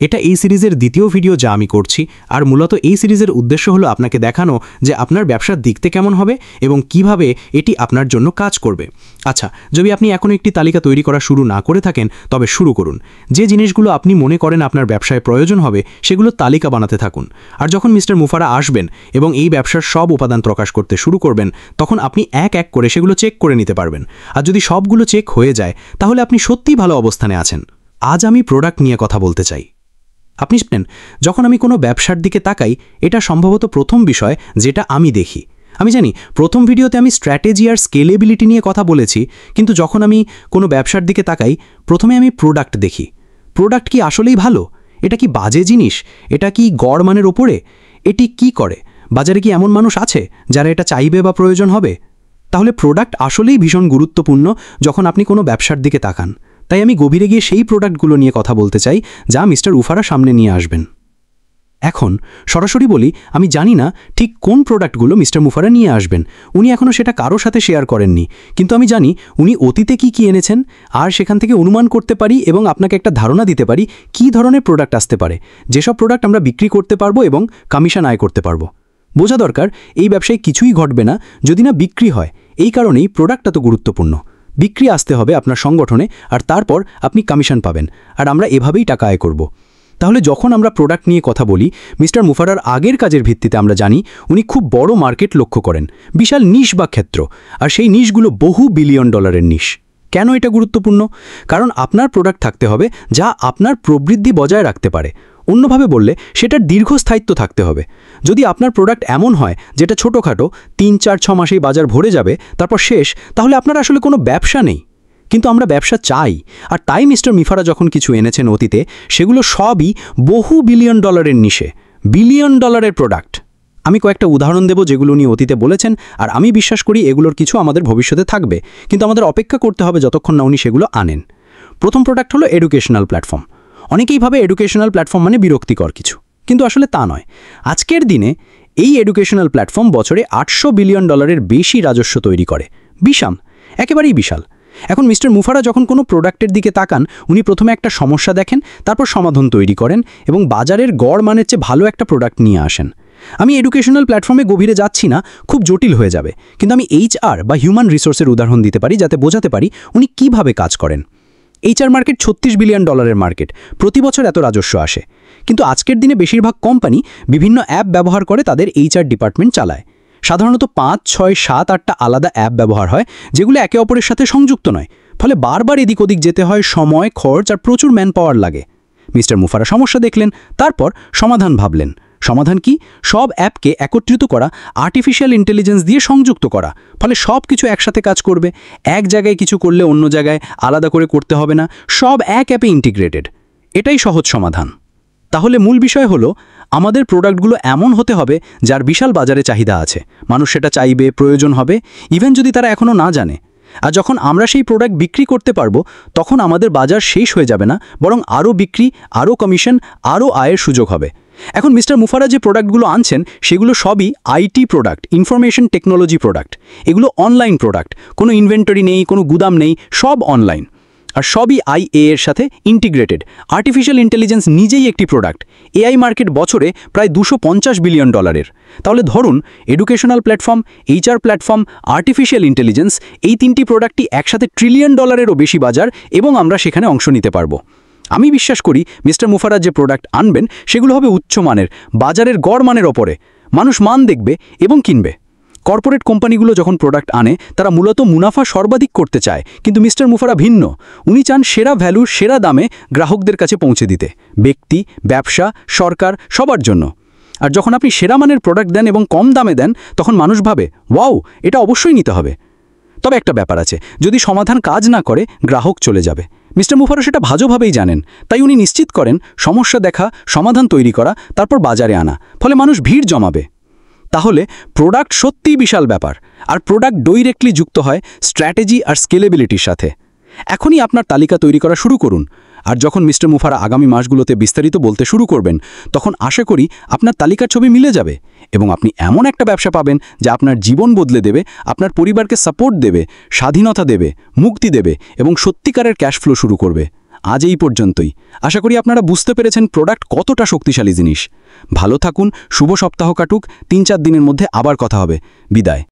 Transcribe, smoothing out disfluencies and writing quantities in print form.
এটা এই সিরিজের দ্বিতীয় ভিডিও যা আমি করছি, আর মূলত এই সিরিজের উদ্দেশ্য হলো আপনাকে দেখানো যে আপনার ব্যবসার দিকতে কেমন হবে এবং কিভাবে এটি আপনার জন্য কাজ করবে। আচ্ছা, যদি আপনি এখন একটি তালিকা তৈরি করা শুরু না করে থাকেন তবে শুরু করুন। যে জিনিসগুলো আপনি মনে করেন আপনার ব্যবসায় প্রয়োজন হবে সেগুলো তালিকা বানাতে থাকুন। আর যখন মিস্টার মুফারা আসবেন এবং এই ব্যবসার সব উপাদান প্রকাশ করতে শুরু করবেন, তখন আপনি এক এক করে সেগুলো চেক করে নিতে পারবেন। আর যদি সবগুলো চেক হয়ে যায় তাহলে আপনি সত্যিই ভালো অবস্থানে আছেন। আজ আমি প্রোডাক্ট নিয়ে কথা বলতে চাই। আপনি জানেন, যখন আমি কোনো ব্যবসার দিকে তাকাই, এটা সম্ভবত প্রথম বিষয় যেটা আমি দেখি। আমি জানি প্রথম ভিডিওতে আমি স্ট্র্যাটেজি আর স্কেলেবিলিটি নিয়ে কথা বলেছি, কিন্তু যখন আমি কোনো ব্যবসার দিকে তাকাই প্রথমে আমি প্রোডাক্ট দেখি। প্রোডাক্ট কি আসলেই ভালো? এটা কি বাজে জিনিস? এটা কি গড় মানের ওপরে? এটি কি করে? বাজারে কি এমন মানুষ আছে যারা এটা চাইবে বা প্রয়োজন হবে? তাহলে প্রোডাক্ট আসলেই ভীষণ গুরুত্বপূর্ণ যখন আপনি কোনো ব্যবসার দিকে তাকান। তাই আমি গভীরে গিয়ে সেই প্রোডাক্টগুলো নিয়ে কথা বলতে চাই যা মিস্টার মুফারা সামনে নিয়ে আসবেন। এখন সরাসরি বলি, আমি জানি না ঠিক কোন প্রোডাক্টগুলো মিস্টার মুফারা নিয়ে আসবেন। উনি এখনও সেটা কারো সাথে শেয়ার করেননি, কিন্তু আমি জানি উনি অতীতে কি এনেছেন, আর সেখান থেকে অনুমান করতে পারি এবং আপনাকে একটা ধারণা দিতে পারি কী ধরনের প্রোডাক্ট আসতে পারে, যেসব প্রোডাক্ট আমরা বিক্রি করতে পারবো এবং কমিশন আয় করতে পারবো। বোঝা দরকার, এই ব্যবসায় কিছুই ঘটবে না যদি না বিক্রি হয়। এই কারণেই প্রোডাক্টটা তো গুরুত্বপূর্ণ। বিক্রি আসতে হবে আপনার সংগঠনে, আর তারপর আপনি কমিশন পাবেন, আর আমরা এভাবেই টাকা আয় করব। তাহলে যখন আমরা প্রোডাক্ট নিয়ে কথা বলি, মিস্টার মুফারার আগের কাজের ভিত্তিতে আমরা জানি উনি খুব বড় মার্কেট লক্ষ্য করেন, বিশাল নিশ বা ক্ষেত্র, আর সেই নিশগুলো বহু বিলিয়ন ডলারের নিশ। কেন এটা গুরুত্বপূর্ণ? কারণ আপনার প্রোডাক্ট থাকতে হবে যা আপনার প্রবৃদ্ধি বজায় রাখতে পারে। অন্যভাবে বললে সেটার দীর্ঘস্থায়িত্ব থাকতে হবে। যদি আপনার প্রোডাক্ট এমন হয় যেটা ছোটোখাটো 3-4-6 মাসেই বাজার ভরে যাবে তারপর শেষ, তাহলে আপনার আসলে কোনো ব্যবসা নেই। কিন্তু আমরা ব্যবসা চাই, আর তাই মিস্টার মুফারা যখন কিছু এনেছেন অতীতে, সেগুলো সবই বহু বিলিয়ন ডলারের নিশে, বিলিয়ন ডলারের প্রোডাক্ট। আমি কয়েকটা উদাহরণ দেব যেগুলো উনি অতীতে বলেছেন, আর আমি বিশ্বাস করি এগুলোর কিছু আমাদের ভবিষ্যতে থাকবে, কিন্তু আমাদের অপেক্ষা করতে হবে যতক্ষণ না উনি সেগুলো আনেন। প্রথম প্রোডাক্ট হলো এডুকেশনাল প্ল্যাটফর্ম। অনেকেই ভাবে এডুকেশনাল প্ল্যাটফর্ম মানে বিরক্তিকর কিছু, কিন্তু আসলে তা নয়। আজকের দিনে এই এডুকেশনাল প্ল্যাটফর্ম বছরে 800 বিলিয়ন ডলারের বেশি রাজস্ব তৈরি করে। বিশাল, একেবারেই বিশাল। এখন মিস্টার মুফারা যখন কোনো প্রোডাক্টের দিকে তাকান, উনি প্রথমে একটা সমস্যা দেখেন, তারপর সমাধান তৈরি করেন এবং বাজারের গড় মানের চেয়ে ভালো একটা প্রোডাক্ট নিয়ে আসেন। আমি এডুকেশনাল প্ল্যাটফর্মে গভীরে যাচ্ছি না, খুব জটিল হয়ে যাবে, কিন্তু আমি HR বা হিউম্যান রিসোর্সের উদাহরণ দিতে পারি যাতে বোঝাতে পারি উনি কিভাবে কাজ করেন। HR মার্কেট 36 বিলিয়ন ডলারের মার্কেট, প্রতি বছর এত রাজস্ব আসে। কিন্তু আজকের দিনে বেশিরভাগ কোম্পানি বিভিন্ন অ্যাপ ব্যবহার করে তাদের HR ডিপার্টমেন্ট চালায়। সাধারণত 5, 6, 7, 8টা আলাদা অ্যাপ ব্যবহার হয় যেগুলো একে অপরের সাথে সংযুক্ত নয়, ফলে বারবার এদিক ওদিক যেতে হয়, সময়, খরচ আর প্রচুর ম্যান পাওয়ার লাগে। মিস্টার মুফারা সমস্যা দেখলেন, তারপর সমাধান ভাবলেন। সমাধান কি? সব অ্যাপকে একত্রিত করা, আর্টিফিশিয়াল ইন্টেলিজেন্স দিয়ে সংযুক্ত করা, ফলে সব কিছু একসাথে কাজ করবে। এক জায়গায় কিছু করলে অন্য জায়গায় আলাদা করে করতে হবে না, সব এক অ্যাপে ইন্টিগ্রেটেড। এটাই সহজ সমাধান। তাহলে মূল বিষয় হলো, আমাদের প্রোডাক্টগুলো এমন হতে হবে যার বিশাল বাজারে চাহিদা আছে, মানুষ সেটা চাইবে, প্রয়োজন হবে, ইভেন যদি তারা এখনও না জানে। আর যখন আমরা সেই প্রোডাক্ট বিক্রি করতে পারবো, তখন আমাদের বাজার শেষ হয়ে যাবে না, বরং আরও বিক্রি, আরও কমিশন, আরও আয়ের সুযোগ হবে। এখন মিস্টার মুফারা যে প্রোডাক্টগুলো আনছেন সেগুলো সবই IT product, information technology product. এগুলো অনলাইন প্রোডাক্ট, কোনো ইনভেন্টরি নেই, কোনো গুদাম নেই, সব অনলাইন। আর সবই IA এর সাথে ইন্টিগ্রেটেড। আর্টিফিশিয়াল ইন্টেলিজেন্স নিজেই একটি প্রোডাক্ট। AI মার্কেট বছরে প্রায় 250 বিলিয়ন ডলারের। তাহলে ধরুন, educational platform, HR platform, artificial intelligence, এই তিনটি প্রোডাক্টই একসাথে ট্রিলিয়ন ডলারেরও বেশি বাজার, এবং আমরা সেখানে অংশ নিতে পারবো। আমি বিশ্বাস করি মিস্টার মুফারা যে প্রোডাক্ট আনবেন সেগুলো হবে উচ্চমানের, বাজারের গড় মানের ওপরে। মানুষ মান দেখবে এবং কিনবে। কর্পোরেট কোম্পানিগুলো যখন প্রোডাক্ট আনে তারা মূলত মুনাফা সর্বাধিক করতে চায়, কিন্তু মিস্টার মুফারা ভিন্ন। উনি চান সেরা ভ্যালু সেরা দামে গ্রাহকদের কাছে পৌঁছে দিতে, ব্যক্তি, ব্যবসা, সরকার, সবার জন্য। আর যখন আপনি সেরা মানের প্রোডাক্ট দেন এবং কম দামে দেন, তখন মানুষ ভাবে, ওয়াও, এটা অবশ্যই নিতে হবে। তবে একটা ব্যাপার আছে, যদি সমাধান কাজ না করে গ্রাহক চলে যাবে। মিস্টার মুফারা সেটা ভালোভাবেই জানেন, তাই উনি নিশ্চিত করেন সমস্যা দেখা, সমাধান তৈরি করা, তারপর বাজারে আনা, ফলে মানুষ ভিড় জমাবে। তাহলে প্রোডাক্ট সত্যিই বিশাল ব্যাপার, আর প্রোডাক্ট ডাইরেক্টলি যুক্ত হয় স্ট্র্যাটেজি আর স্কেলেবিলিটির সাথে। এখনই আপনার তালিকা তৈরি করা শুরু করুন, আর যখন মিস্টার মুফারা আগামী মাসগুলোতে বিস্তারিত বলতে শুরু করবেন, তখন আশা করি আপনার তালিকার ছবি মিলে যাবে এবং আপনি এমন একটা ব্যবসা পাবেন যা আপনার জীবন বদলে দেবে, আপনার পরিবারকে সাপোর্ট দেবে, স্বাধীনতা দেবে, মুক্তি দেবে এবং সত্যিকারের ক্যাশ ফ্লো শুরু করবে। আজ এই পর্যন্তই। আশা করি আপনারা বুঝতে পেরেছেন প্রোডাক্ট কতটা শক্তিশালী জিনিস। ভালো থাকুন, শুভ সপ্তাহ কাটুক, 3-4 দিনের মধ্যে আবার কথা হবে। বিদায়।